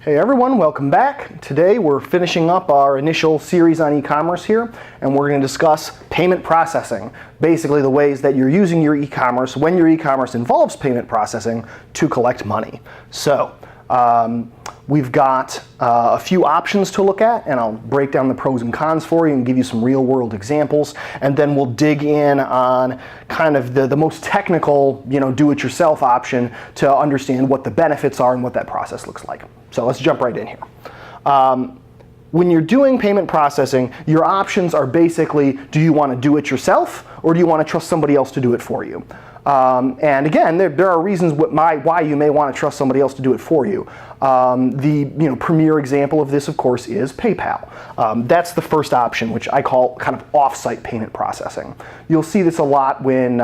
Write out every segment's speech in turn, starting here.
Hey everyone, welcome back. Today we're finishing up our initial series on e-commerce here, and we're going to discuss payment processing. Basically the ways that you're using your e-commerce when your e-commerce involves payment processing to collect money. So we've got a few options to look at, and I'll break down the pros and cons for you and give you some real world examples, and then we'll dig in on kind of the most technical, do-it-yourself option to understand what the benefits are and what that process looks like. So let's jump right in here. When you're doing payment processing, your options are basically, do you want to do it yourself or do you want to trust somebody else to do it for you? And again, there are reasons why you may want to trust somebody else to do it for you. The premier example of this, of course, is PayPal. That's the first option, which I call kind of off-site payment processing. You'll see this a lot when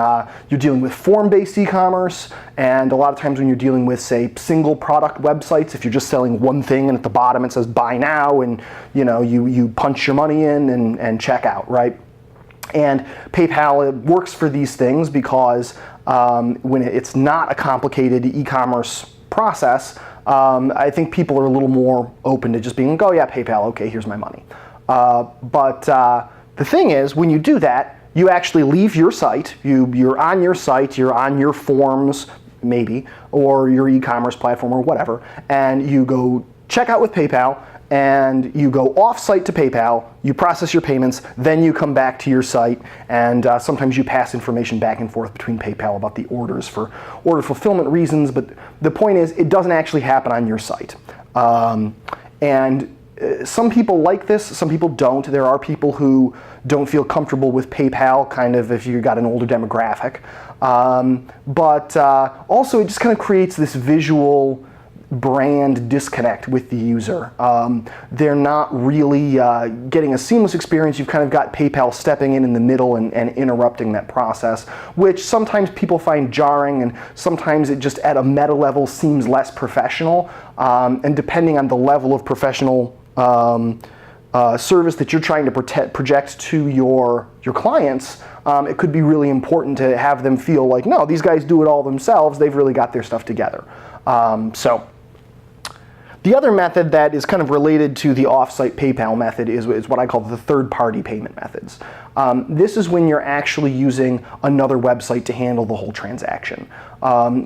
you're dealing with form-based e-commerce, and a lot of times when you're dealing with, say, single product websites. If you're just selling one thing and at the bottom it says buy now, and you punch your money in and check out, right? And PayPal, it works for these things because when it's not a complicated e-commerce process, I think people are a little more open to just being like, oh yeah, PayPal, okay, here's my money. But the thing is, when you do that, you actually leave your site, you're on your site, you're on your forms, maybe, or your e-commerce platform or whatever, and you go check out with PayPal, and you go off-site to PayPal, you process your payments, then you come back to your site, and sometimes you pass information back and forth between PayPal about the orders for order fulfillment reasons, but the point is, it doesn't actually happen on your site. Some people like this, some people don't. There are people who don't feel comfortable with PayPal, kind of if you've got an older demographic. But also it just kind of creates this visual brand disconnect with the user. They're not really getting a seamless experience. You've kind of got PayPal stepping in the middle and interrupting that process, which sometimes people find jarring, and sometimes it just at a meta level seems less professional. And depending on the level of professional service that you're trying to project to your clients, it could be really important to have them feel like, no, these guys do it all themselves. They've really got their stuff together. The other method that is kind of related to the off-site PayPal method is what I call the third-party payment methods. This is when you're actually using another website to handle the whole transaction.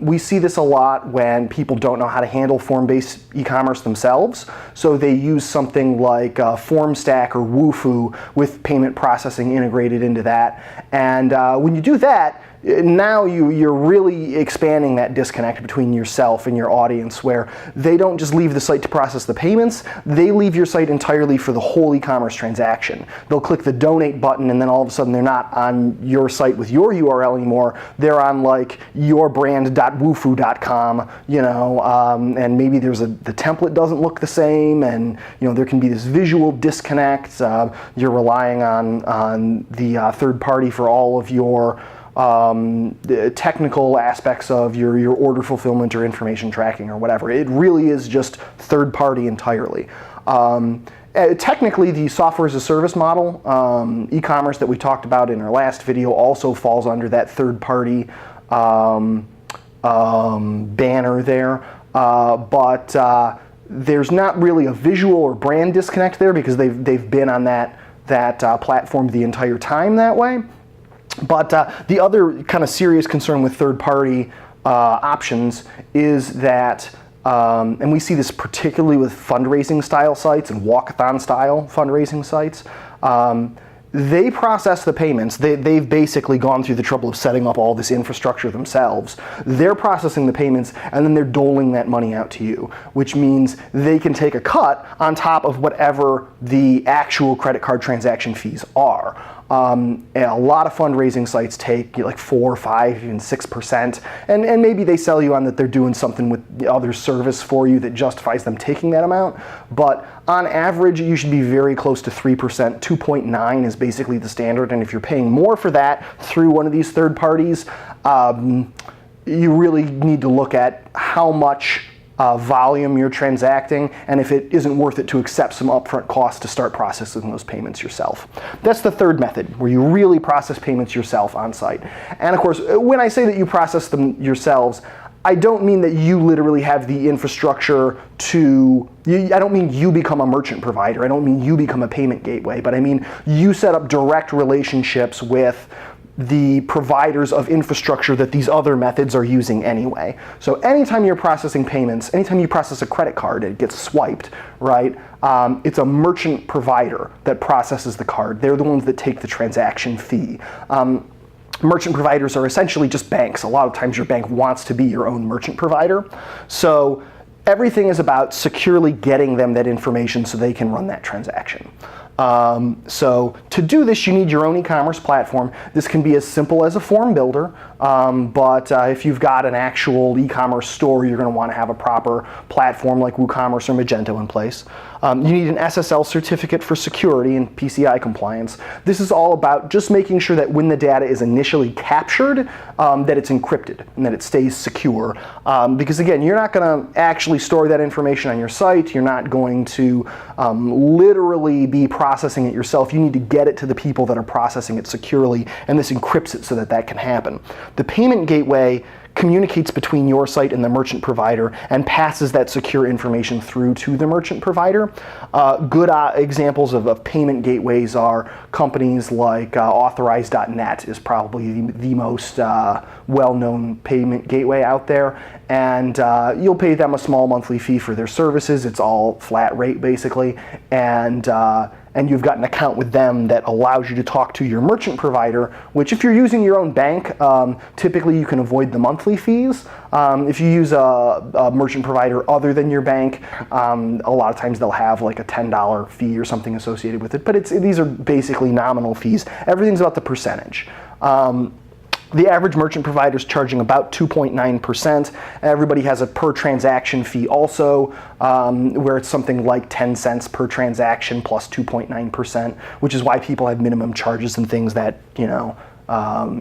We see this a lot when people don't know how to handle form-based e-commerce themselves, so they use something like FormStack or Wufoo with payment processing integrated into that. And when you do that, now you're really expanding that disconnect between yourself and your audience, where they don't just leave the site to process the payments, they leave your site entirely for the whole e-commerce transaction. They'll click the donate button, and then all of a sudden they're not on your site with your URL anymore. They're on like yourbrand.wufoo.com, and maybe the template doesn't look the same, and there can be this visual disconnect. You're relying on the third party for all of your the technical aspects of your order fulfillment or information tracking or whatever. It really is just third party entirely. Technically, the software as a service model, e-commerce that we talked about in our last video, also falls under that third party banner there. But there's not really a visual or brand disconnect there because they've been on that platform the entire time that way. But the other kind of serious concern with third-party options is that, and we see this particularly with fundraising style sites and walkathon style fundraising sites, they process the payments. They've basically gone through the trouble of setting up all this infrastructure themselves. They're processing the payments, and then they're doling that money out to you, which means they can take a cut on top of whatever the actual credit card transaction fees are. A lot of fundraising sites take like 4, 5, even 6%, and maybe they sell you on that they're doing something with the other service for you that justifies them taking that amount. But on average, you should be very close to 3%. 2.9 is basically the standard, and if you're paying more for that through one of these third parties, you really need to look at how much volume you're transacting, and if it isn't worth it to accept some upfront costs to start processing those payments yourself. That's the third method, where you really process payments yourself on site. And of course, when I say that you process them yourselves, I don't mean that you literally have the infrastructure to, I don't mean you become a merchant provider, I don't mean you become a payment gateway, but I mean you set up direct relationships with the providers of infrastructure that these other methods are using anyway. So anytime you're processing payments, anytime you process a credit card, it gets swiped, right? It's a merchant provider that processes the card. They're the ones that take the transaction fee. Merchant providers are essentially just banks. A lot of times your bank wants to be your own merchant provider. So everything is about securely getting them that information so they can run that transaction. So to do this, you need your own e-commerce platform. This can be as simple as a form builder, but if you've got an actual e-commerce store, you're going to want to have a proper platform like WooCommerce or Magento in place. You need an SSL certificate for security and PCI compliance. This is all about just making sure that when the data is initially captured, that it's encrypted and that it stays secure. Because again, you're not going to actually store that information on your site. You're not going to literally be processing it yourself. You need to get it to the people that are processing it securely, and this encrypts it so that that can happen. The payment gateway communicates between your site and the merchant provider and passes that secure information through to the merchant provider. Good examples of payment gateways are companies like Authorize.net is probably the most well-known payment gateway out there, and you'll pay them a small monthly fee for their services. It's all flat rate basically, and you've got an account with them that allows you to talk to your merchant provider, which if you're using your own bank, typically you can avoid the monthly fees. If you use a merchant provider other than your bank, a lot of times they'll have like a $10 fee or something associated with it, but these are basically nominal fees. Everything's about the percentage. The average merchant provider is charging about 2.9%. Everybody has a per transaction fee also, where it's something like 10 cents per transaction plus 2.9%, which is why people have minimum charges and things that,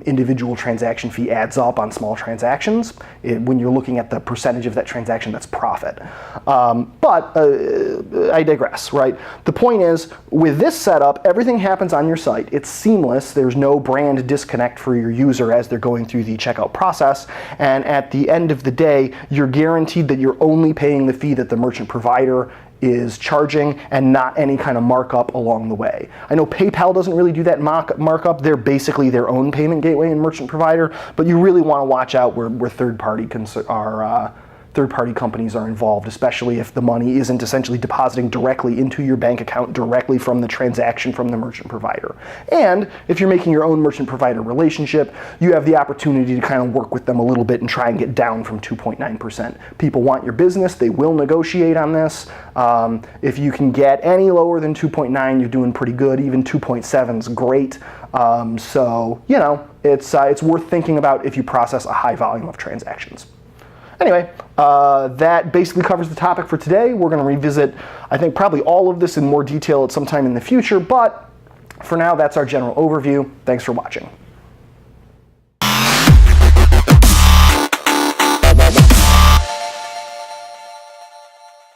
individual transaction fee adds up on small transactions. When you're looking at the percentage of that transaction, that's profit. But I digress, right? The point is, with this setup, everything happens on your site. It's seamless. There's no brand disconnect for your user as they're going through the checkout process. And at the end of the day, you're guaranteed that you're only paying the fee that the merchant provider is charging and not any kind of markup along the way. I know PayPal doesn't really do that markup. They're basically their own payment gateway and merchant provider, but you really want to watch out where third-party companies are involved, especially if the money isn't essentially depositing directly into your bank account directly from the transaction from the merchant provider. And if you're making your own merchant provider relationship, you have the opportunity to kind of work with them a little bit and try and get down from 2.9%. People want your business, they will negotiate on this. If you can get any lower than 2.9, you're doing pretty good. Even 2.7 is great. So, it's worth thinking about if you process a high volume of transactions. Anyway, that basically covers the topic for today. We're going to revisit, I think, probably all of this in more detail at some time in the future, but for now, that's our general overview. Thanks for watching.